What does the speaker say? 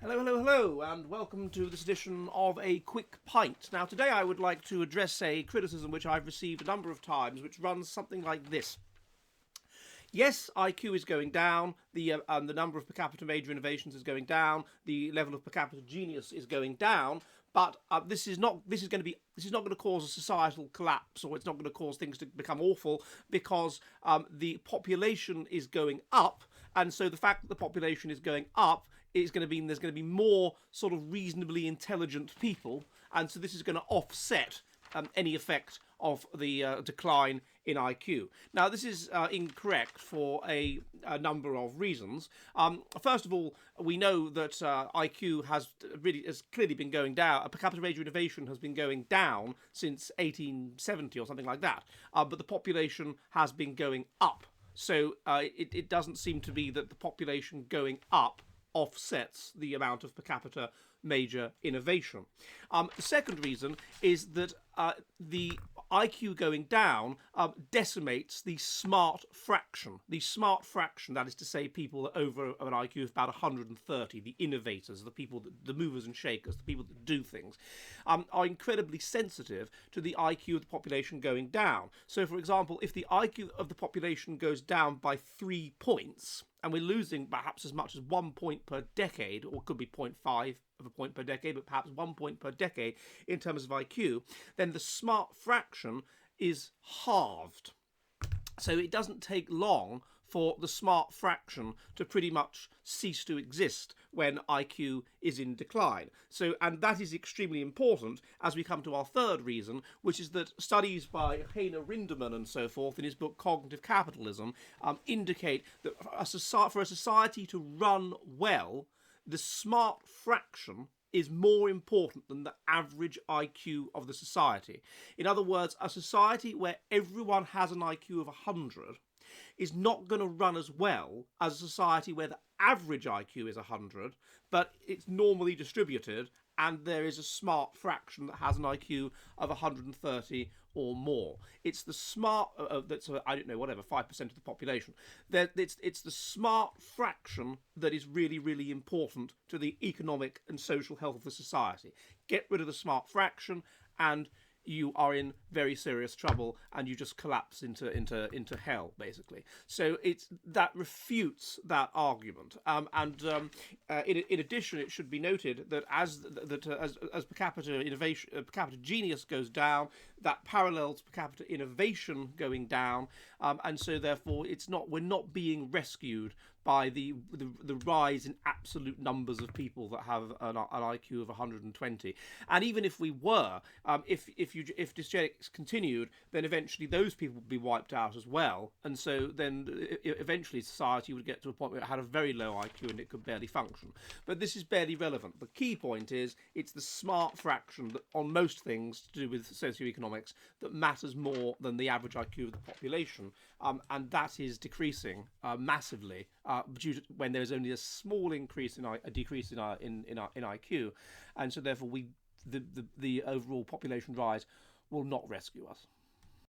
Hello, hello, hello, and welcome to this edition of A Quick Pint. Now, today I would like to address a criticism which I've received a number of times, which runs something like this. Yes, IQ is going down, the number of per capita major innovations is going down, the level of per capita genius is going down, but this is not going to cause a societal collapse, or it's not going to cause things to become awful, because the population is going up, and so the fact that the population is going up is going to mean there's going to be more sort of reasonably intelligent people, and so this is going to offset any effect of the decline in IQ. Now, this is incorrect for a number of reasons. First of all, we know that IQ has clearly been going down. Per capita major innovation has been going down since 1870 or something like that, but the population has been going up. So it doesn't seem to be that the population going up offsets the amount of per capita major innovation. The second reason is that the IQ going down decimates the smart fraction. The smart fraction, that is to say, people over an IQ of about 130, the innovators, the people, the movers and shakers, the people that do things, are incredibly sensitive to the IQ of the population going down. So, for example, if the IQ of the population goes down by 3 points, and we're losing perhaps as much as 1 point per decade, or it could be 0.5 of a point per decade, but perhaps 1 point per decade in terms of IQ, then the smart fraction is halved. So it doesn't take long for the smart fraction to pretty much cease to exist when IQ is in decline. So, and that is extremely important as we come to our third reason, which is that studies by Heiner Rinderman and so forth in his book Cognitive Capitalism indicate that for a society to run well, the smart fraction is more important than the average IQ of the society. In other words, a society where everyone has an IQ of 100 is not going to run as well as a society where the average IQ is 100, but it's normally distributed and there is a smart fraction that has an IQ of 130 or more. It's the smart, that's, I don't know, whatever, 5% of the population. It's the smart fraction that is really, really important to the economic and social health of the society. Get rid of the smart fraction and you are in very serious trouble, and you just collapse into hell, basically. So that refutes that argument. In addition, it should be noted that as per capita innovation, per capita genius goes down, that parallels per capita innovation going down, and so therefore we're not being rescued by the rise in absolute numbers of people that have an IQ of 120. And even if we were, if dysgenics continued, then eventually those people would be wiped out as well. And so then eventually society would get to a point where it had a very low IQ and it could barely function. But this is barely relevant. The key point is it's the smart fraction that on most things to do with socioeconomics that matters more than the average IQ of the population. And that is decreasing massively due to when there is only a small decrease in IQ, and so therefore the overall population rise will not rescue us.